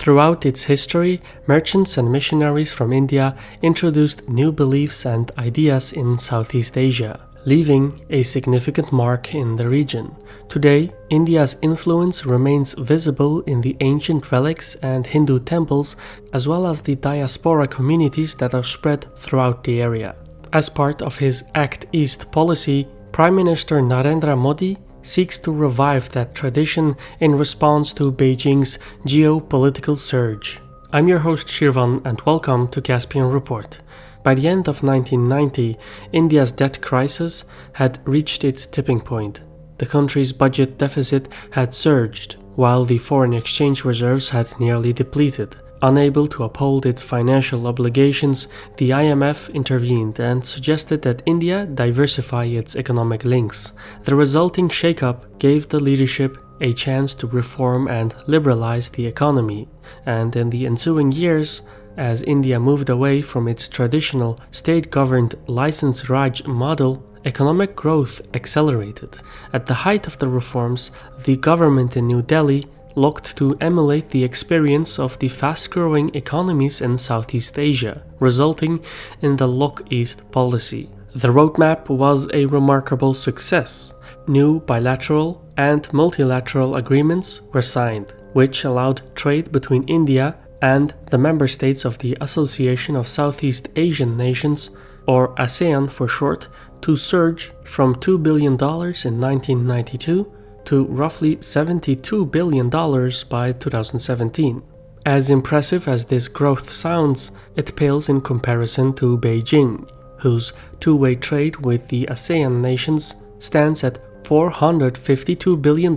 Throughout its history, merchants and missionaries from India introduced new beliefs and ideas in Southeast Asia, leaving a significant mark in the region. Today, India's influence remains visible in the ancient relics and Hindu temples, as well as the diaspora communities that are spread throughout the area. As part of his Act East policy, Prime Minister Narendra Modi seeks to revive that tradition in response to Beijing's geopolitical surge. I'm your host Shirvan and welcome to Caspian Report. By the end of 1990, India's debt crisis had reached its tipping point. The country's budget deficit had surged, while the foreign exchange reserves had nearly depleted. Unable to uphold its financial obligations, the IMF intervened and suggested that India diversify its economic links. The resulting shakeup gave the leadership a chance to reform and liberalize the economy, and in the ensuing years, as India moved away from its traditional state-governed license Raj model, economic growth accelerated. At the height of the reforms, the government in New Delhi looked to emulate the experience of the fast-growing economies in Southeast Asia, resulting in the Look East policy. The roadmap was a remarkable success. New bilateral and multilateral agreements were signed, which allowed trade between India and the member states of the Association of Southeast Asian Nations, or ASEAN for short, to surge from $2 billion in 1992 to roughly $72 billion by 2017. As impressive as this growth sounds, it pales in comparison to Beijing, whose two-way trade with the ASEAN nations stands at $452 billion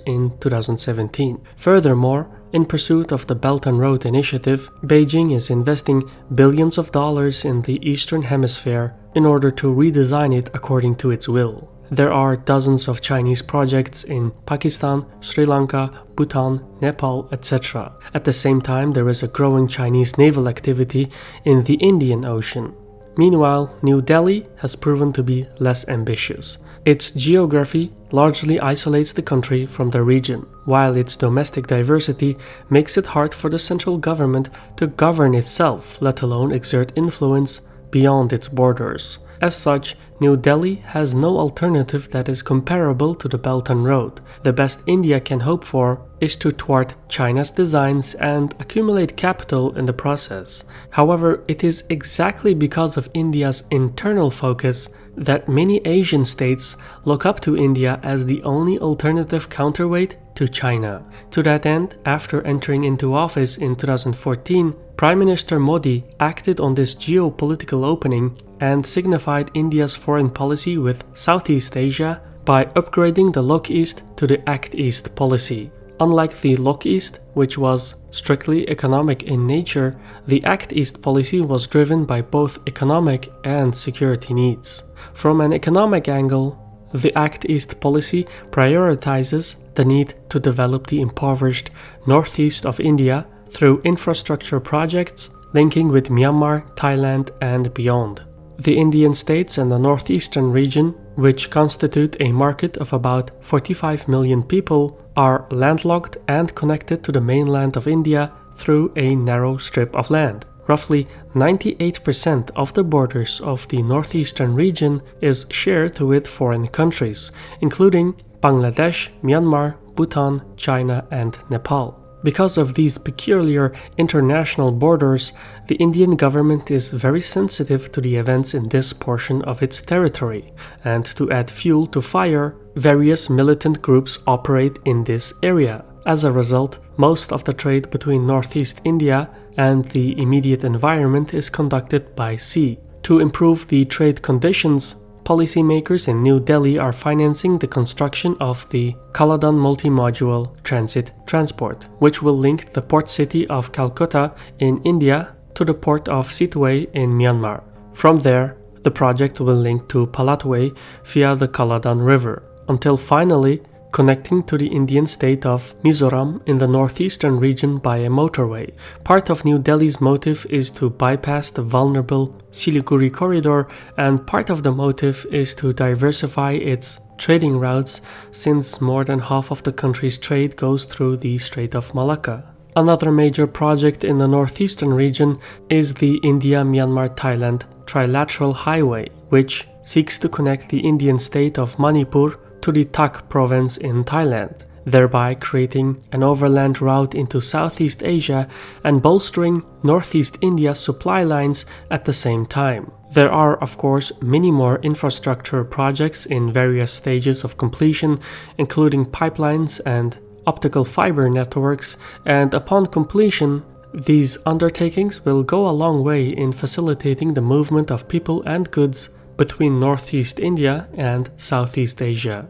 in 2017. Furthermore, in pursuit of the Belt and Road Initiative, Beijing is investing billions of dollars in the Eastern Hemisphere in order to redesign it according to its will. There are dozens of Chinese projects in Pakistan, Sri Lanka, Bhutan, Nepal, etc. At the same time, there is a growing Chinese naval activity in the Indian Ocean. Meanwhile, New Delhi has proven to be less ambitious. Its geography largely isolates the country from the region, while its domestic diversity makes it hard for the central government to govern itself, let alone exert influence beyond its borders. As such, New Delhi has no alternative that is comparable to the Belt and Road. The best India can hope for is to thwart China's designs and accumulate capital in the process. However, it is exactly because of India's internal focus that many Asian states look up to India as the only alternative counterweight to China. To that end, after entering into office in 2014, Prime Minister Modi acted on this geopolitical opening and signified India's foreign policy with Southeast Asia by upgrading the Look East to the Act East policy. Unlike the Look East, which was strictly economic in nature, the Act East policy was driven by both economic and security needs. From an economic angle, the Act East policy prioritizes the need to develop the impoverished northeast of India through infrastructure projects linking with Myanmar, Thailand, and beyond. The Indian states and the northeastern region, which constitute a market of about 45 million people, are landlocked and connected to the mainland of India through a narrow strip of land. Roughly 98% of the borders of the northeastern region is shared with foreign countries, including Bangladesh, Myanmar, Bhutan, China, and Nepal. Because of these peculiar international borders, the Indian government is very sensitive to the events in this portion of its territory, and to add fuel to fire, various militant groups operate in this area. As a result, most of the trade between northeast India and the immediate environment is conducted by sea. To improve the trade conditions, policymakers in New Delhi are financing the construction of the Caladon Multimodule Transit Transport, which will link the port city of Calcutta in India to the port of Sittwe in Myanmar. From there, the project will link to Palatwe via the Caladon River, until finally connecting to the Indian state of Mizoram in the northeastern region by a motorway. Part of New Delhi's motive is to bypass the vulnerable Siliguri corridor, and part of the motive is to diversify its trading routes, since more than half of the country's trade goes through the Strait of Malacca. Another major project in the northeastern region is the India-Myanmar-Thailand Trilateral Highway, which seeks to connect the Indian state of Manipur to the Tak province in Thailand, thereby creating an overland route into Southeast Asia and bolstering Northeast India's supply lines at the same time. There are, of course, many more infrastructure projects in various stages of completion, including pipelines and optical fiber networks, and upon completion, these undertakings will go a long way in facilitating the movement of people and goods between Northeast India and Southeast Asia.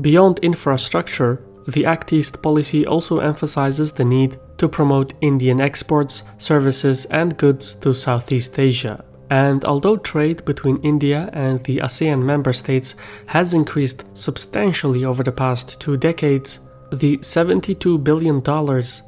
Beyond infrastructure, the Act East policy also emphasizes the need to promote Indian exports, services, and goods to Southeast Asia. And although trade between India and the ASEAN member states has increased substantially over the past 2 decades, the $72 billion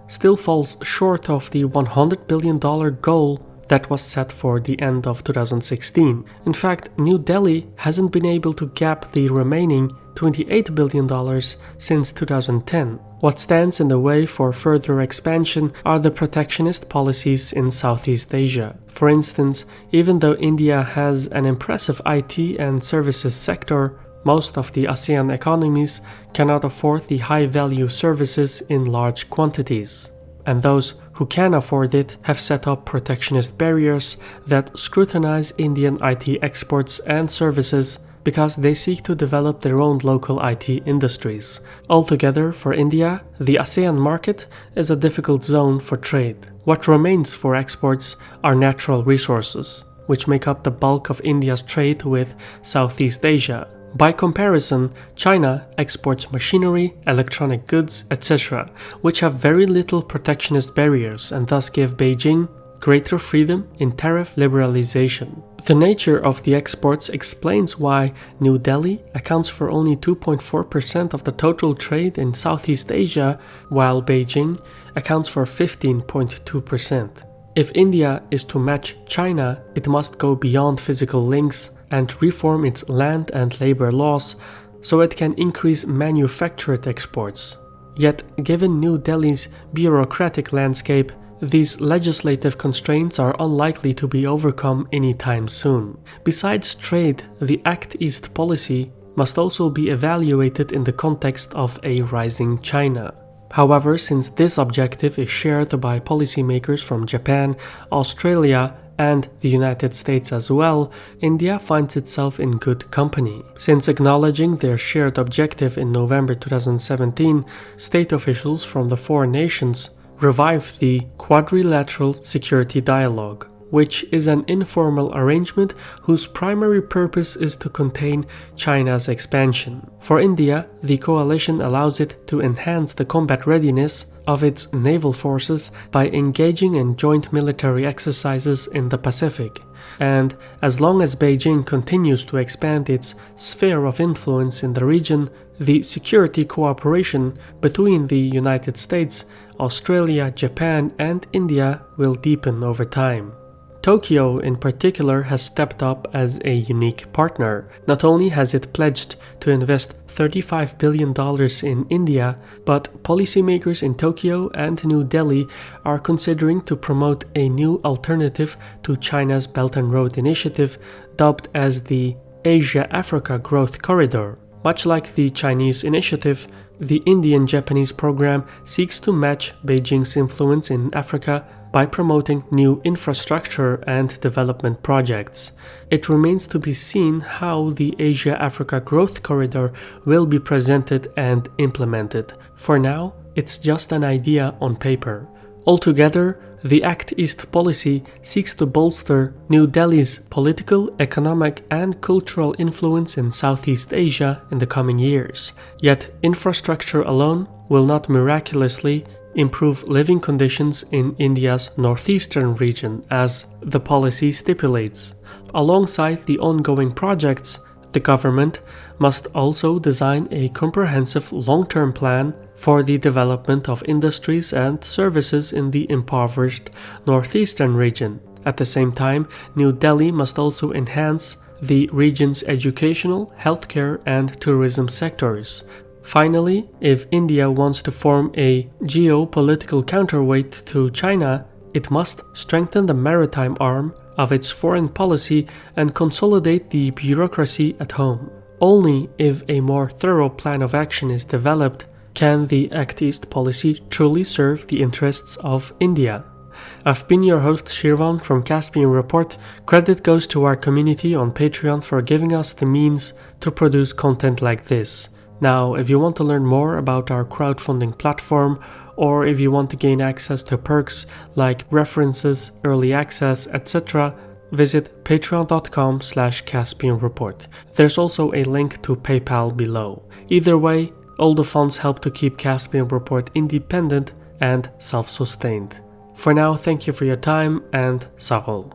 still falls short of the $100 billion goal that was set for the end of 2016. In fact, New Delhi hasn't been able to gap the remaining $28 billion since 2010. What stands in the way for further expansion are the protectionist policies in Southeast Asia. For instance, even though India has an impressive IT and services sector, most of the ASEAN economies cannot afford the high-value services in large quantities. And those who can afford it have set up protectionist barriers that scrutinize Indian IT exports and services because they seek to develop their own local IT industries. Altogether, for India, the ASEAN market is a difficult zone for trade. What remains for exports are natural resources, which make up the bulk of India's trade with Southeast Asia. By comparison, China exports machinery, electronic goods, etc., which have very little protectionist barriers and thus give Beijing greater freedom in tariff liberalization. The nature of the exports explains why New Delhi accounts for only 2.4% of the total trade in Southeast Asia, while Beijing accounts for 15.2%. If India is to match China, it must go beyond physical links and reform its land and labor laws so it can increase manufactured exports. Yet, given New Delhi's bureaucratic landscape, these legislative constraints are unlikely to be overcome anytime soon. Besides trade, the Act East policy must also be evaluated in the context of a rising China. However, since this objective is shared by policymakers from Japan, Australia, and the United States as well, India finds itself in good company. Since acknowledging their shared objective in November 2017, state officials from the 4 nations revived the Quadrilateral Security Dialogue, which is an informal arrangement whose primary purpose is to contain China's expansion. For India, the coalition allows it to enhance the combat readiness of its naval forces by engaging in joint military exercises in the Pacific. And as long as Beijing continues to expand its sphere of influence in the region, the security cooperation between the United States, Australia, Japan, and India will deepen over time. Tokyo in particular has stepped up as a unique partner. Not only has it pledged to invest $35 billion in India, but policymakers in Tokyo and New Delhi are considering to promote a new alternative to China's Belt and Road Initiative, dubbed as the Asia-Africa Growth Corridor. Much like the Chinese initiative, the Indian-Japanese program seeks to match Beijing's influence in Africa by promoting new infrastructure and development projects. It remains to be seen how the Asia-Africa Growth Corridor will be presented and implemented. For now, it's just an idea on paper. Altogether, the Act East policy seeks to bolster New Delhi's political, economic, and cultural influence in Southeast Asia in the coming years. Yet, infrastructure alone will not miraculously improve living conditions in India's northeastern region, as the policy stipulates. Alongside the ongoing projects, the government must also design a comprehensive long-term plan for the development of industries and services in the impoverished northeastern region. At the same time, New Delhi must also enhance the region's educational, healthcare, and tourism sectors. Finally, if India wants to form a geopolitical counterweight to China, it must strengthen the maritime arm of its foreign policy and consolidate the bureaucracy at home. Only if a more thorough plan of action is developed can the Act East policy truly serve the interests of India. I've been your host Shirvan from Caspian Report. Credit goes to our community on Patreon for giving us the means to produce content like this. Now, if you want to learn more about our crowdfunding platform, or if you want to gain access to perks like references, early access, etc., visit patreon.com/CaspianReport. There's also a link to PayPal below. Either way, all the funds help to keep Caspian Report independent and self-sustained. For now, thank you for your time and Sarol.